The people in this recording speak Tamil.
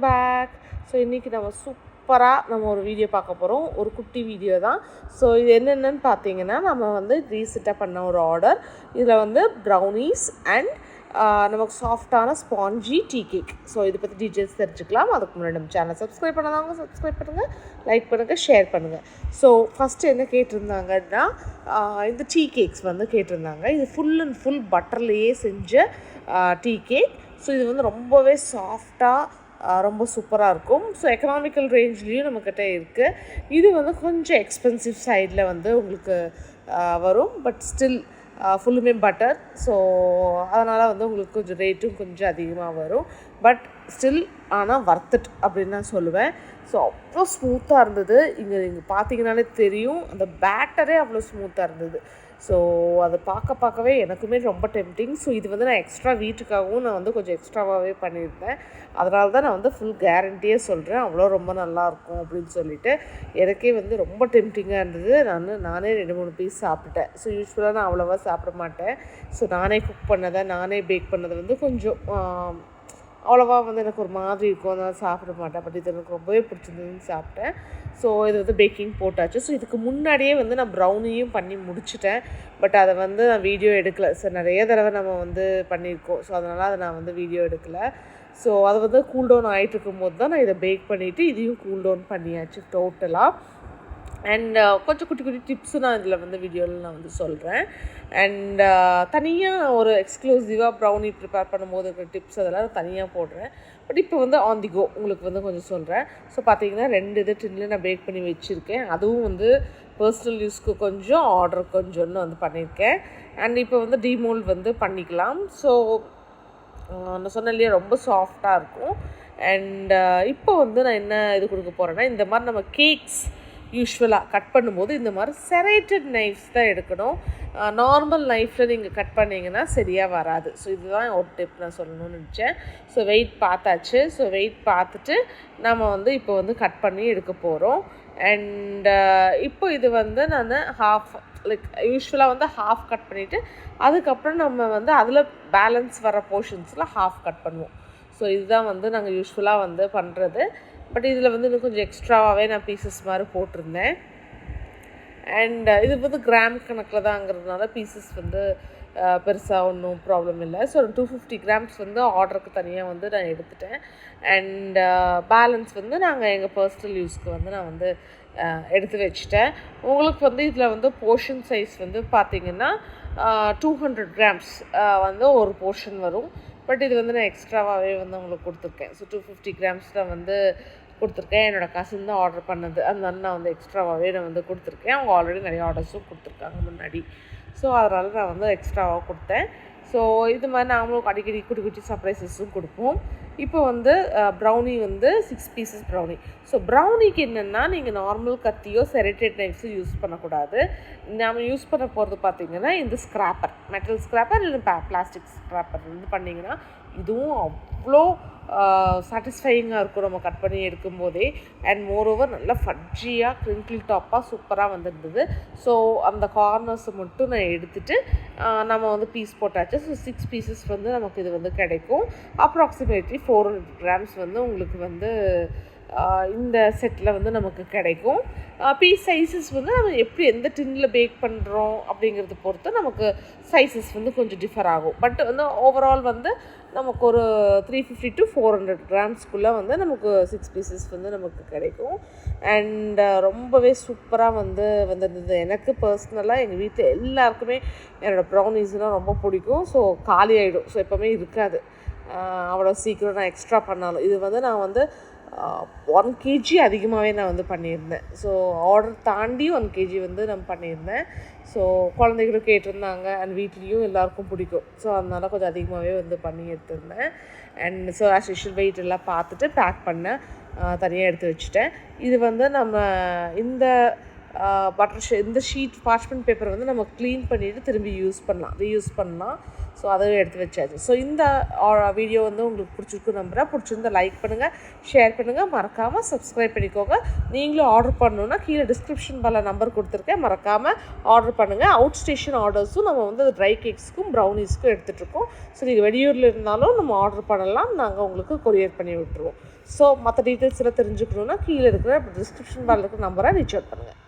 பேக். ஸோ இன்றைக்கி நம்ம சூப்பராக நம்ம ஒரு வீடியோ பார்க்க போகிறோம். ஒரு குட்டி வீடியோ தான். ஸோ இது என்னென்னு பார்த்தீங்கன்னா, நம்ம வந்து ரீசெண்டாக பண்ண ஒரு ஆர்டர். இதில் வந்து ப்ரௌனீஸ் அண்ட் நமக்கு சாஃப்டான ஸ்பான்ஜி டீ கேக். ஸோ இதை பற்றி டீட்டெயில்ஸ் தெரிஞ்சுக்கலாம். அதுக்கு முன்னாடி நம்ம சேனல் சப்ஸ்கிரைப் பண்ணாதவங்க சப்ஸ்கிரைப் பண்ணுங்கள், லைக் பண்ணுங்கள், ஷேர் பண்ணுங்கள். ஸோ ஃபஸ்ட்டு என்ன கேட்டிருந்தாங்கன்னா, இந்த டீ கேக்ஸ் வந்து கேட்டிருந்தாங்க. இது ஃபுல் அண்ட் ஃபுல் பட்டர்லேயே செஞ்ச டீ கேக். ஸோ இது வந்து ரொம்பவே சாஃப்டாக ரொம்ப சூப்பராக இருக்கும். ஸோ எக்கனாமிக்கல் ரேஞ்ச்லேயும் நம்மக்கிட்ட இருக்குது. இது வந்து கொஞ்சம் எக்ஸ்பென்சிவ் சைடில் வந்து உங்களுக்கு வரும். பட் ஸ்டில் ஃபுல்லுமே பட்டர். ஸோ அதனால் வந்து உங்களுக்கு கொஞ்சம் ரேட்டும் கொஞ்சம் அதிகமாக வரும். பட் ஸ்டில் ஆனால் வர்த் அப்படின்னு நான் சொல்லுவேன். ஸோ அவ்வளோ ஸ்மூத்தாக இருந்தது. நீங்கள் பார்த்தீங்கன்னாலே தெரியும், அந்த பேட்டரே அவ்வளோ ஸ்மூத்தாக இருந்தது. ஸோ அதை பார்க்கவே எனக்குமே ரொம்ப டெம்ப்டிங். ஸோ இது வந்து நான் எக்ஸ்ட்ரா வீட்டுக்காகவும் நான் வந்து கொஞ்சம் எக்ஸ்ட்ராவாகவே பண்ணியிருந்தேன். அதனால தான் நான் வந்து ஃபுல் கேரண்டியே சொல்கிறேன், அவ்வளோ ரொம்ப நல்லாயிருக்கும் அப்படின்னு சொல்லிட்டு. எனக்கே வந்து ரொம்ப டெம்ப்டிங்காக இருந்தது. நானே 2-3 பீஸ் சாப்பிட்டேன். ஸோ யூஸ்வலாக நான் அவ்வளோவா சாப்பிட மாட்டேன். ஸோ நானே குக் பண்ணதை, நானே பேக் பண்ணதை வந்து கொஞ்சம் அவ்வளோவா வந்து எனக்கு ஒரு மாதிரி இருக்கும், அதனால் சாப்பிட மாட்டேன். பட் இது எனக்கு ரொம்பவே பிடிச்சிருந்ததுன்னு சாப்பிட்டேன். ஸோ இது வந்து பேக்கிங் போட்டாச்சு. ஸோ இதுக்கு முன்னாடியே வந்து நான் ப்ரௌனியும் பண்ணி முடிச்சிட்டேன். பட் அதை வந்து நான் வீடியோ எடுக்கலை. ஸோ நிறைய தடவை நம்ம வந்து பண்ணியிருக்கோம். ஸோ அதனால் அதை நான் வந்து வீடியோ எடுக்கலை. ஸோ அது வந்து கூல் டவுன் ஆகிட்டு இருக்கும்போது தான் நான் இதை பேக் பண்ணிவிட்டு இதையும் கூல் டவுன் பண்ணியாச்சு டோட்டலாக. அண்ட் கொஞ்சம் குட்டி குட்டி டிப்ஸும் நான் இதில் வந்து வீடியோவில் நான் வந்து சொல்கிறேன். அண்ட் தனியாக ஒரு எக்ஸ்க்ளூசிவாக ப்ரௌனி ப்ரிப்பேர் பண்ணும்போது இருக்கிற டிப்ஸ் அதெல்லாம் தனியாக போடுறேன். பட் இப்போ வந்து ஆன் தி கோ உங்களுக்கு வந்து கொஞ்சம் சொல்கிறேன். ஸோ பார்த்தீங்கன்னா 2 இது டின்னில் நான் பேக் பண்ணி வச்சுருக்கேன். அதுவும் வந்து பர்சனல் யூஸ்க்கு கொஞ்சம், ஆர்டர் கொஞ்சம்னு வந்து பண்ணியிருக்கேன். அண்ட் இப்போ வந்து டிமோல்ட் வந்து பண்ணிக்கலாம். ஸோ நான் சொன்னேன் இல்லையா, ரொம்ப சாஃப்டாக இருக்கும். அண்ட் இப்போ வந்து நான் என்ன இது கொடுக்க போகிறேன்னா, இந்த மாதிரி நம்ம கேக்ஸ் யூஸ்வலாக கட் பண்ணும்போது இந்த மாதிரி செரேட்டட் நைஃப்ஸ் தான் எடுக்கணும். நார்மல் நைஃப்பில் நீங்கள் கட் பண்ணிங்கன்னா சரியாக வராது. ஸோ இதுதான் ஒரு டிப் நான் சொல்லணும்னு நினச்சேன். ஸோ வெயிட் பார்த்தாச்சு. ஸோ வெயிட் பார்த்துட்டு நம்ம வந்து இப்போ வந்து கட் பண்ணி எடுக்க போகிறோம். அண்ட் இப்போ இது வந்து நான் யூஸ்வலாக வந்து ஹாஃப் கட் பண்ணிவிட்டு அதுக்கப்புறம் நம்ம வந்து அதில் பேலன்ஸ் வர போர்ஷன்ஸில் ஹாஃப் கட் பண்ணுவோம். ஸோ இதுதான் வந்து நாங்கள் யூஸ்வலாக வந்து பண்ணுறது. பட் இதில் வந்து இன்னும் கொஞ்சம் எக்ஸ்ட்ராவாகவே நான் பீசஸ் மாதிரி போட்டிருந்தேன். அண்ட் இது வந்து கிராம் கணக்கில் தாங்கிறதுனால பீசஸ் வந்து பெருசாக ஒன்றும் ப்ராப்ளம் இல்லை. ஸோ 250 கிராம்ஸ் வந்து ஆர்டருக்கு தனியாக வந்து நான் எடுத்துட்டேன். அண்ட் பேலன்ஸ் வந்து நாங்கள் எங்கள் பர்சனல் யூஸ்க்கு வந்து நான் வந்து எடுத்து வச்சுட்டேன். உங்களுக்கு வந்து இதில் வந்து போர்ஷன் சைஸ் வந்து பார்த்திங்கன்னா 200 கிராம்ஸ் வந்து ஒரு போர்ஷன் வரும். பட் இது வந்து நான் எக்ஸ்ட்ராவாகவே வந்து உங்களுக்கு கொடுத்துருக்கேன். ஸோ 250 கிராம்ஸில் வந்து கொடுத்துருக்கேன். என்னோடய கசின் தான் ஆர்டர் பண்ணது, அதனால நான் வந்து எக்ஸ்ட்ராவாகவே நான் வந்து கொடுத்துருக்கேன். அவங்க ஆல்ரெடி நிறைய ஆர்டர்ஸும் கொடுத்துருக்காங்க முன்னாடி. ஸோ அதனால் நான் வந்து எக்ஸ்ட்ராவாக கொடுத்தேன். ஸோ இது மாதிரி நாமளும் அடிக்கடி குட்டி குட்டி சர்ப்ரைசஸும் கொடுப்போம். இப்போ வந்து ப்ரௌனி வந்து 6 பீசஸ் ப்ரௌனி. ஸோ ப்ரௌனிக்கு என்னென்னா, நீங்கள் நார்மல் கத்தியோ செரேட்டட் நைஃப்ஸோ யூஸ் பண்ணக்கூடாது. நாம் யூஸ் பண்ண போகிறது பார்த்திங்கன்னா இந்த ஸ்க்ராப்பர், மெட்டல் ஸ்க்ராப்பர் இல்லை பிளாஸ்டிக் ஸ்க்ராப்பர் வந்து பண்ணிங்கன்னா இதுவும் அவ்வளோ சாட்டிஸ்ஃபையிங்காக இருக்கும் நம்ம கட் பண்ணி எடுக்கும் போதே. அண்ட் மோரோவர் நல்லா ஃபட்ஜியாக க்ரிங்கிள் டாப்பாக சூப்பராக வந்துருந்தது. ஸோ அந்த கார்னர்ஸை மட்டும் நான் எடுத்துகிட்டு நம்ம வந்து பீஸ் போட்டாச்சு. ஸோ 6 பீசஸ் வந்து நமக்கு இது வந்து கிடைக்கும். அப்ராக்சிமேட்லி 400 கிராம்ஸ் வந்து உங்களுக்கு வந்து இந்த செட்டில் வந்து நமக்கு கிடைக்கும். பீஸ் சைஸஸ் வந்து நம்ம எப்படி எந்த டின்னில் பேக் பண்ணுறோம் அப்படிங்கிறத பொறுத்து நமக்கு சைஸஸ் வந்து கொஞ்சம் டிஃபர் ஆகும். பட் வந்து ஓவரால் வந்து நமக்கு ஒரு 350 to 400 கிராம்ஸ்க்குள்ளே வந்து நமக்கு 6 பீசஸ் வந்து நமக்கு கிடைக்கும். அண்ட் ரொம்பவே சூப்பராக வந்து வந்திருந்தது. எனக்கு பர்சனலாக எங்கள் வீட்டில் எல்லாருக்குமே என்னோடய ப்ரௌனீஸ்னால் ரொம்ப பிடிக்கும். ஸோ காலி ஆகிடும். ஸோ எப்போவுமே இருக்காது அவ்வளோ சீக்கிரம் நான் எக்ஸ்ட்ரா பண்ணாலும். இது வந்து நான் வந்து 1 kg அதிகமாகவே நான் வந்து பண்ணியிருந்தேன். ஸோ ஆர்டர் தாண்டி 1 kg வந்து நான் பண்ணியிருந்தேன். ஸோ குழந்தைகளும் கேட்டிருந்தாங்க அண்ட் வீட்லேயும் எல்லாருக்கும் பிடிக்கும். ஸோ அதனால் கொஞ்சம் அதிகமாகவே வந்து பண்ணி எடுத்திருந்தேன். And so as usual weight எல்லாம் பார்த்துட்டு பேக் பண்ண தனியாக எடுத்து வச்சுட்டேன். இது வந்து நம்ம இந்த இந்த ஷீட் பார்ச்மெண்ட் பேப்பர் வந்து நம்ம க்ளீன் பண்ணிவிட்டு திரும்பி ரீயூஸ் பண்ணலாம். ஸோ அதையும் எடுத்து வச்சாச்சு. ஸோ இந்த வீடியோ வந்து உங்களுக்கு பிடிச்சிருக்கு நம்புகிறேன். பிடிச்சிருந்தா லைக் பண்ணுங்கள், ஷேர் பண்ணுங்கள், மறக்காமல் சப்ஸ்கிரைப் பண்ணிக்கோங்க. நீங்களும் ஆர்டர் பண்ணணுன்னா கீழே டிஸ்கிரிப்ஷன் பாரில் நம்பர் கொடுத்துருக்கேன், மறக்காமல் ஆர்டர் பண்ணுங்கள். அவுட் ஸ்டேஷன் ஆர்டர்ஸும் நம்ம வந்து ட்ரை கேக்ஸ்க்கும் ப்ரௌனிஸ்க்கும் எடுத்துகிட்ருக்கோம். ஸோ நீங்கள் வெளியூரில் இருந்தாலும் நம்ம ஆர்டர் பண்ணலாம், நாங்கள் உங்களுக்கு கொரியர் பண்ணி விட்டுருவோம். ஸோ மற்ற டீட்டெயில்ஸ் எல்லாம் தெரிஞ்சுக்கணுன்னா கீழே இருக்கிற டிஸ்கிரிப்ஷன் பாரில் இருக்கிற நம்பரை ரீச் அவுட் பண்ணுங்கள்.